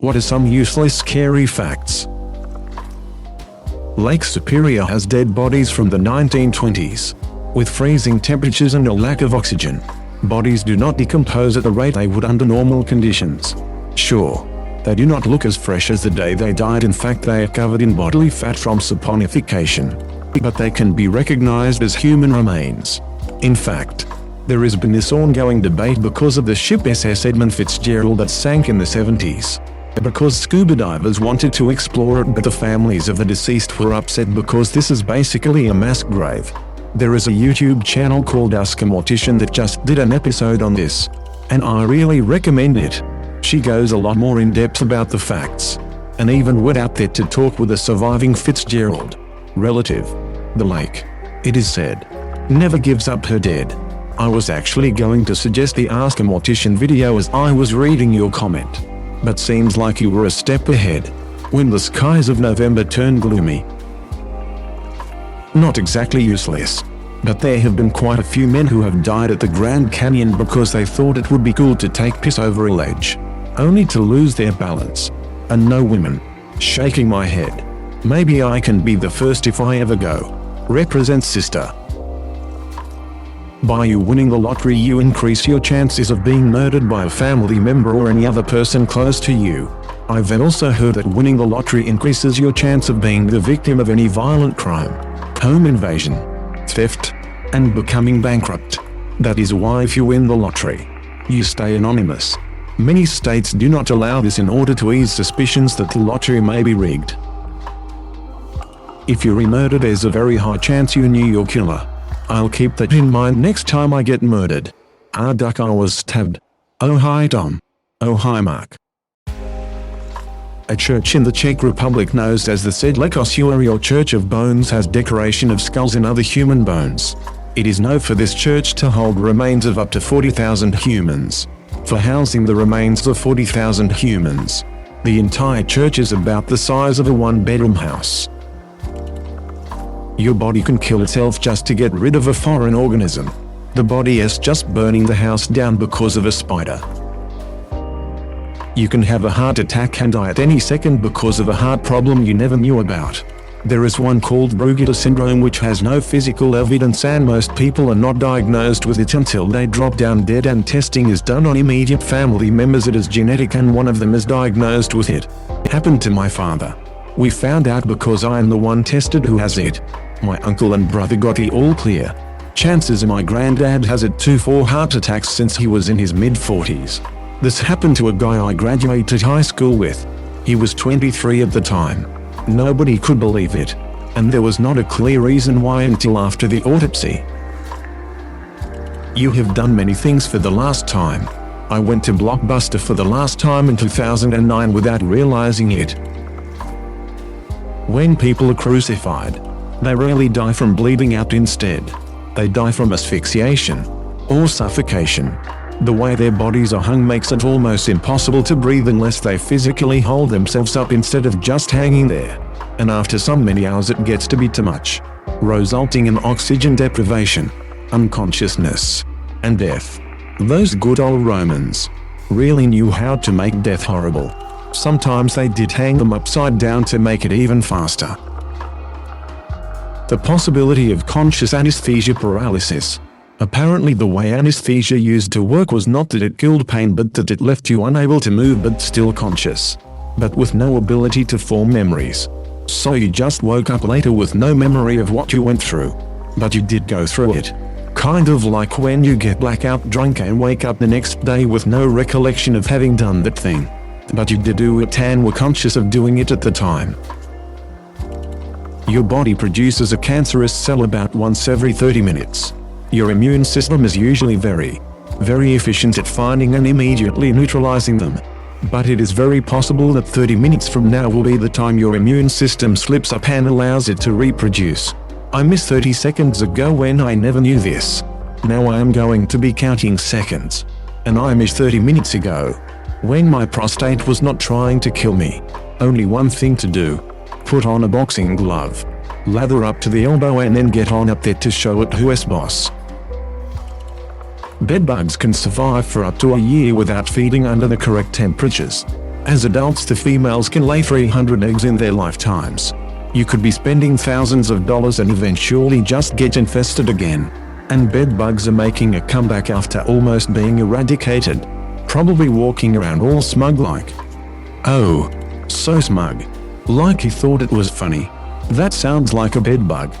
What are some useless scary facts? Lake Superior has dead bodies from the 1920s. With freezing temperatures and a lack of oxygen, bodies do not decompose at the rate they would under normal conditions. Sure, they do not look as fresh as the day they died. In fact, they are covered in bodily fat from saponification. But they can be recognized as human remains. In fact, there has been this ongoing debate because of the ship SS Edmund Fitzgerald that sank in the 70s. Because scuba divers wanted to explore it, but the families of the deceased were upset because this is basically a mass grave. There is a YouTube channel called Ask a Mortician that just did an episode on this, and I really recommend it. She goes a lot more in depth about the facts, and even went out there to talk with a surviving Fitzgerald relative. The lake, it is said, never gives up her dead. I was actually going to suggest the Ask a Mortician video as I was reading your comment, but seems like you were a step ahead. When the skies of November turn gloomy. Not exactly useless, but there have been quite a few men who have died at the Grand Canyon because they thought it would be cool to take piss over a ledge, only to lose their balance. And no women. Shaking my head. Maybe I can be the first if I ever go. Represents sister. By you winning the lottery, you increase your chances of being murdered by a family member or any other person close to you. I've also heard that winning the lottery increases your chance of being the victim of any violent crime, home invasion, theft, and becoming bankrupt. That is why if you win the lottery, you stay anonymous. Many states do not allow this in order to ease suspicions that the lottery may be rigged. If you're murdered, there's a very high chance you knew your killer. I'll keep that in mind next time I get murdered. Ah, duck, I was stabbed. Oh hi Tom. Oh hi Mark. A church in the Czech Republic known as the Sedlec Ossuary or Church of Bones has decoration of skulls and other human bones. It is known for this church to hold remains of up to 40,000 humans. For housing the remains of 40,000 humans, the entire church is about the size of a one-bedroom house. Your body can kill itself just to get rid of a foreign organism. The body is just burning the house down because of a spider. You can have a heart attack and die at any second because of a heart problem you never knew about. There is one called Brugada syndrome which has no physical evidence and most people are not diagnosed with it until they drop down dead and testing is done on immediate family members. It is genetic and one of them is diagnosed with it. It happened to my father. We found out because I am the one tested who has it. My uncle and brother got the all clear. Chances are my granddad has it too for heart attacks since he was in his mid-40s. This happened to a guy I graduated high school with. He was 23 at the time. Nobody could believe it. And there was not a clear reason why until after the autopsy. You have done many things for the last time. I went to Blockbuster for the last time in 2009 without realizing it. When people are crucified, they rarely die from bleeding out. Instead, they die from asphyxiation or suffocation. The way their bodies are hung makes it almost impossible to breathe unless they physically hold themselves up instead of just hanging there. And after so many hours it gets to be too much, resulting in oxygen deprivation, unconsciousness, and death. Those good old Romans really knew how to make death horrible. Sometimes they did hang them upside down to make it even faster. The possibility of conscious anesthesia paralysis. Apparently the way anesthesia used to work was not that it killed pain but that it left you unable to move but still conscious, but with no ability to form memories. So you just woke up later with no memory of what you went through. But you did go through it. Kind of like when you get blackout drunk and wake up the next day with no recollection of having done that thing. But you did do it and were conscious of doing it at the time. Your body produces a cancerous cell about once every 30 minutes. Your immune system is usually very efficient at finding and immediately neutralizing them. But it is very possible that 30 minutes from now will be the time your immune system slips up and allows it to reproduce. I missed 30 seconds ago when I never knew this. Now I am going to be counting seconds. And I missed 30 minutes ago, when my prostate was not trying to kill me. Only one thing to do. Put on a boxing glove, lather up to the elbow and then get on up there to show it who's boss. Bedbugs can survive for up to a year without feeding under the correct temperatures. As adults, the females can lay 300 eggs in their lifetimes. You could be spending thousands of dollars and eventually just get infested again. And bedbugs are making a comeback after almost being eradicated. Probably walking around all smug like. Oh, so smug. Like he thought it was funny. That sounds like a bedbug.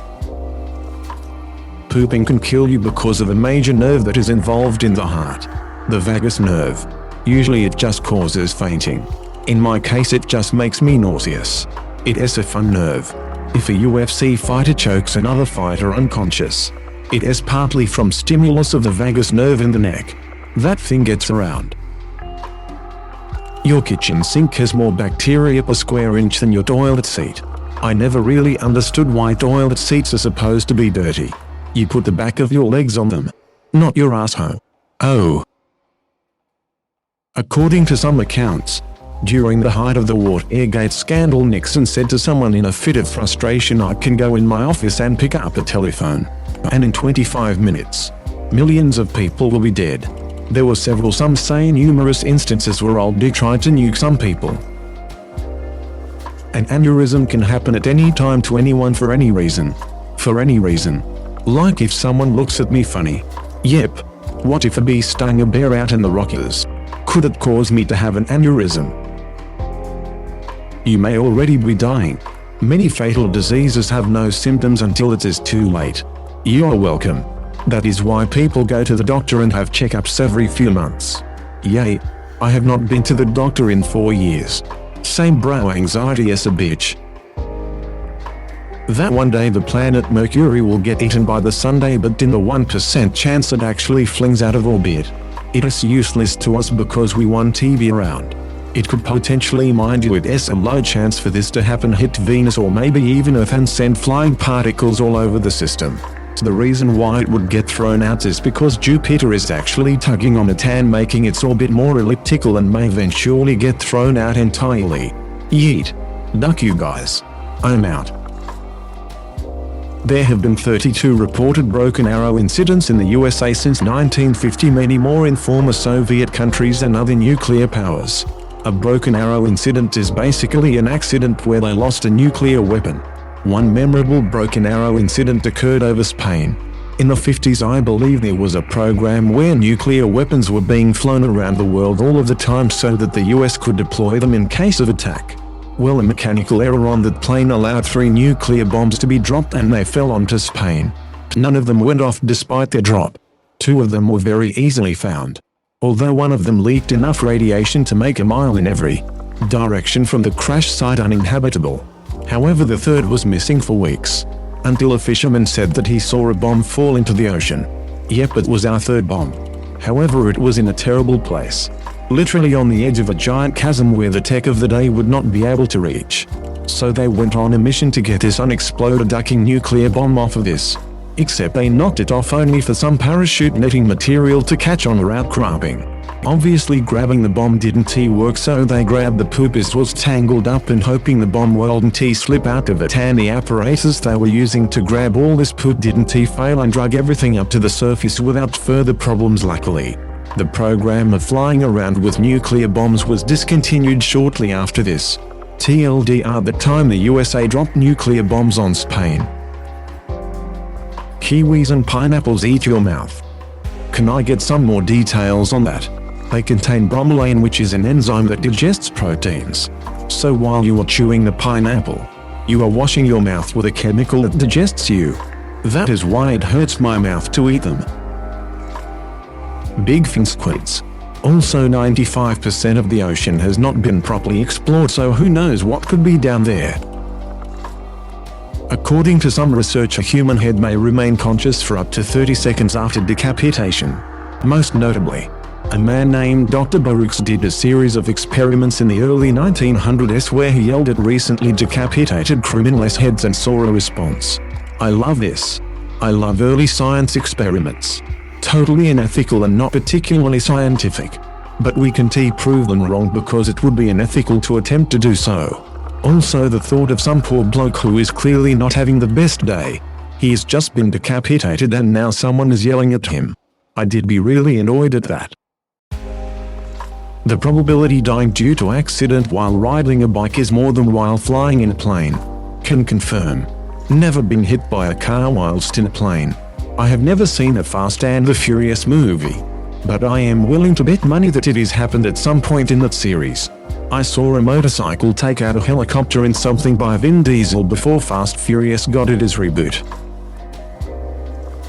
Pooping can kill you because of a major nerve that is involved in the heart. The vagus nerve. Usually it just causes fainting. In my case it just makes me nauseous. It is a fun nerve. If a UFC fighter chokes another fighter unconscious, it is partly from stimulus of the vagus nerve in the neck. That thing gets around. Your kitchen sink has more bacteria per square inch than your toilet seat. I never really understood why toilet seats are supposed to be dirty. You put the back of your legs on them, not your asshole. Oh. According to some accounts, during the height of the Watergate scandal, Nixon said to someone in a fit of frustration, "I can go in my office and pick up a telephone. And in 25 minutes, millions of people will be dead." There were some say numerous instances where old Dick tried to nuke some people. An aneurysm can happen at any time to anyone for any reason. For any reason. Like if someone looks at me funny. Yep. What if a bee stung a bear out in the Rockies? Could it cause me to have an aneurysm? You may already be dying. Many fatal diseases have no symptoms until it is too late. You're welcome. That is why people go to the doctor and have checkups every few months. Yay. I have not been to the doctor in 4 years. Same bro, anxiety as a bitch. That one day the planet Mercury will get eaten by the Sunday, but in the 1% chance it actually flings out of orbit. It is useless to us because we want TV around. It could potentially, mind you, it is a low chance for this to happen, hit Venus or maybe even Earth and send flying particles all over the system. So the reason why it would get thrown out is because Jupiter is actually tugging on it and making its orbit more elliptical and may eventually get thrown out entirely. Yeet. Duck you guys. I'm out. There have been 32 reported broken arrow incidents in the USA since 1950, many more in former Soviet countries and other nuclear powers. A broken arrow incident is basically an accident where they lost a nuclear weapon. One memorable broken arrow incident occurred over Spain. In the 50s, I believe there was a program where nuclear weapons were being flown around the world all of the time so that the US could deploy them in case of attack. Well, a mechanical error on that plane allowed 3 nuclear bombs to be dropped and they fell onto Spain. None of them went off despite their drop. 2 of them were very easily found. Although one of them leaked enough radiation to make a mile in every direction from the crash site uninhabitable. However, the third was missing for weeks. Until a fisherman said that he saw a bomb fall into the ocean. Yep, it was our third bomb. However, it was in a terrible place. Literally on the edge of a giant chasm where the tech of the day would not be able to reach. So they went on a mission to get this unexploded ducking nuclear bomb off of this. Except they knocked it off only for some parachute netting material to catch on or outcropping. Obviously grabbing the bomb didn't work, so they grabbed the poop as was tangled up and hoping the bomb wouldn't slip out of it, and the apparatus they were using to grab all this poop didn't fail and drug everything up to the surface without further problems. Luckily, the program of flying around with nuclear bombs was discontinued shortly after this. TLDR, the time the USA dropped nuclear bombs on Spain. Kiwis and pineapples eat your mouth. Can I get some more details on that? They contain bromelain, which is an enzyme that digests proteins. So while you are chewing the pineapple, you are washing your mouth with a chemical that digests you. That is why it hurts my mouth to eat them. Big fin squids. Also, 95% of the ocean has not been properly explored, so who knows what could be down there. According to some research, a human head may remain conscious for up to 30 seconds after decapitation. Most notably, a man named Dr. Baruchs did a series of experiments in the early 1900s where he yelled at recently decapitated criminals' heads and saw a response. I love this. I love early science experiments. Totally unethical and not particularly scientific. But we can prove them wrong because it would be unethical to attempt to do so. Also, the thought of some poor bloke who is clearly not having the best day. He's just been decapitated and now someone is yelling at him. I did be really annoyed at that. The probability dying due to accident while riding a bike is more than while flying in a plane. Can confirm. Never been hit by a car whilst in a plane. I have never seen a Fast and the Furious movie, but I am willing to bet money that it has happened at some point in that series. I saw a motorcycle take out a helicopter in something by Vin Diesel before Fast Furious got it as reboot.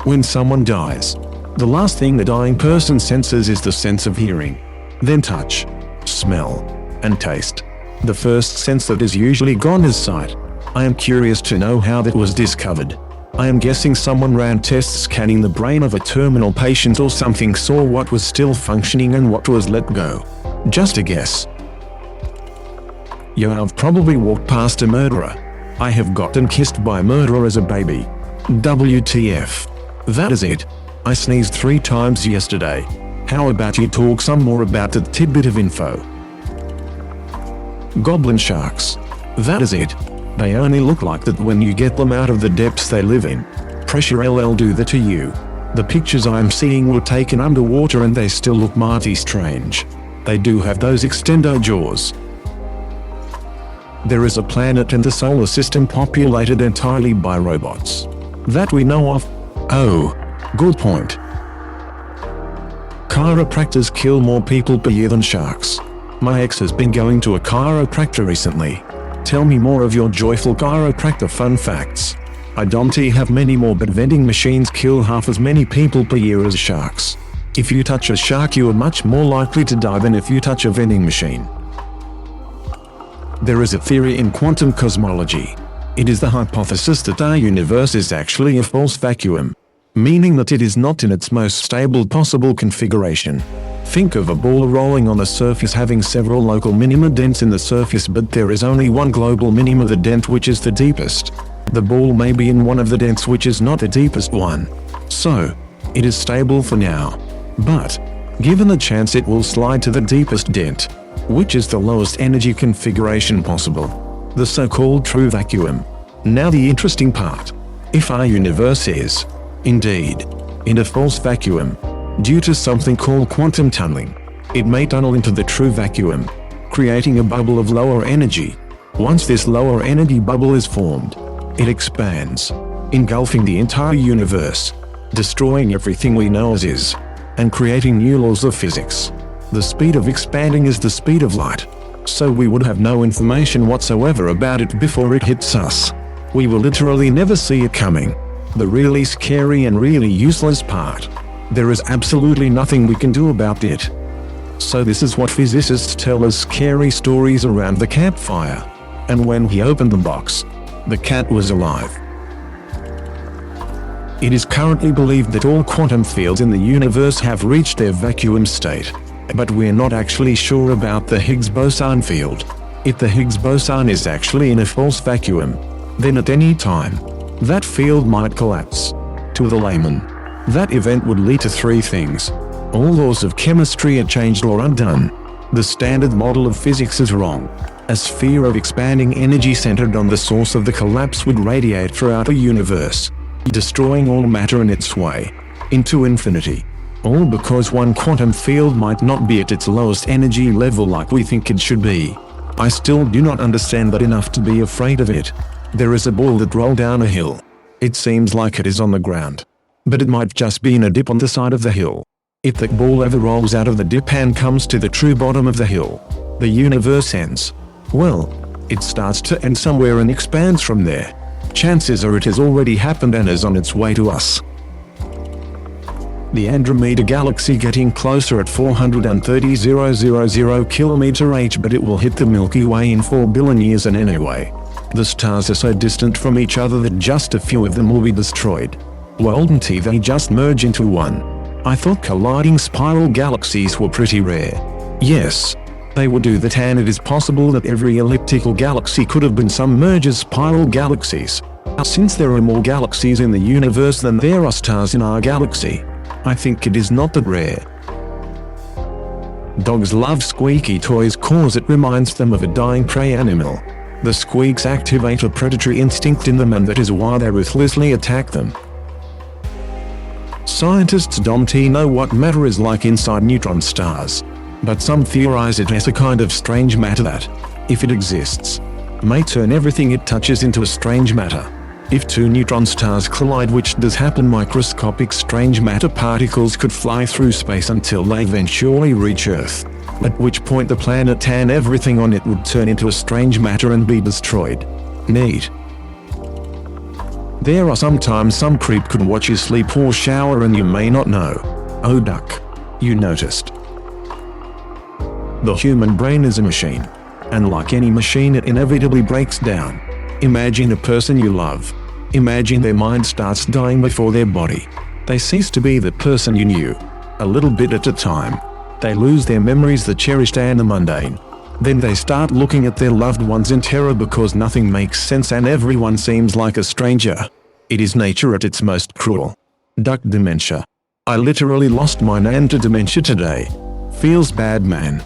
When someone dies, the last thing the dying person senses is the sense of hearing, then touch, smell, and taste. The first sense that is usually gone is sight. I am curious to know how that was discovered. I am guessing someone ran tests scanning the brain of a terminal patient or something, saw what was still functioning and what was let go. Just a guess. I've probably walked past a murderer. I have gotten kissed by a murderer as a baby. WTF. That is it. I sneezed 3 times yesterday. How about you talk some more about that tidbit of info? Goblin Sharks. That is it. They only look like that when you get them out of the depths they live in. Pressure LL do that to you. The pictures I am seeing were taken underwater and they still look mighty strange. They do have those extendo jaws. There is a planet in the solar system populated entirely by robots. That we know of. Oh, good point. Chiropractors kill more people per year than sharks. My ex has been going to a chiropractor recently. Tell me more of your joyful chiropractor fun facts. I don't have many more, but vending machines kill half as many people per year as sharks. If you touch a shark, you are much more likely to die than if you touch a vending machine. There is a theory in quantum cosmology. It is the hypothesis that our universe is actually a false vacuum, meaning that it is not in its most stable possible configuration. Think of a ball rolling on a surface having several local minima dents in the surface, but there is only one global minima, the dent which is the deepest. The ball may be in one of the dents which is not the deepest one. So, it is stable for now. But, given the chance, it will slide to the deepest dent, which is the lowest energy configuration possible, the so-called true vacuum. Now the interesting part. If our universe is, indeed, in a false vacuum, due to something called quantum tunneling, it may tunnel into the true vacuum, creating a bubble of lower energy. Once this lower energy bubble is formed, it expands, engulfing the entire universe, destroying everything we know as is, and creating new laws of physics. The speed of expanding is the speed of light, so we would have no information whatsoever about it before it hits us. We will literally never see it coming. The really scary and really useless part. There is absolutely nothing we can do about it. So this is what physicists tell us scary stories around the campfire. And when he opened the box, the cat was alive. It is currently believed that all quantum fields in the universe have reached their vacuum state. But we're not actually sure about the Higgs boson field. If the Higgs boson is actually in a false vacuum, then at any time, that field might collapse. To the layman, that event would lead to 3 things. All laws of chemistry are changed or undone. The standard model of physics is wrong. A sphere of expanding energy centered on the source of the collapse would radiate throughout the universe, destroying all matter in its way, into infinity. All because one quantum field might not be at its lowest energy level like we think it should be. I still do not understand that enough to be afraid of it. There is a ball that rolled down a hill. It seems like it is on the ground, but it might just be in a dip on the side of the hill. If the ball ever rolls out of the dip and comes to the true bottom of the hill, the universe ends. Well, it starts to end somewhere and expands from there. Chances are it has already happened and is on its way to us. The Andromeda Galaxy getting closer at 430,000 km/h, but it will hit the Milky Way in 4 billion years, and anyway, the stars are so distant from each other that just a few of them will be destroyed. Won't they just merge into one? I thought colliding spiral galaxies were pretty rare. Yes, they would do that, and it is possible that every elliptical galaxy could have been some merger spiral galaxies. Since there are more galaxies in the universe than there are stars in our galaxy, I think it is not that rare. Dogs love squeaky toys cause it reminds them of a dying prey animal. The squeaks activate a predatory instinct in them, and that is why they ruthlessly attack them. Scientists don't know what matter is like inside neutron stars. But some theorize it as a kind of strange matter that, if it exists, may turn everything it touches into a strange matter. If two neutron stars collide, which does happen, microscopic strange matter particles could fly through space until they eventually reach Earth, at which point the planet and everything on it would turn into a strange matter and be destroyed. Neat. There are sometimes some creep could watch you sleep or shower and you may not know. Oh duck. You noticed. The human brain is a machine. And like any machine, it inevitably breaks down. Imagine a person you love. Imagine their mind starts dying before their body. They cease to be the person you knew. A little bit at a time. They lose their memories, the cherished and the mundane. Then they start looking at their loved ones in terror because nothing makes sense and everyone seems like a stranger. It is nature at its most cruel. Duck dementia. I literally lost my nan to dementia today. Feels bad, man.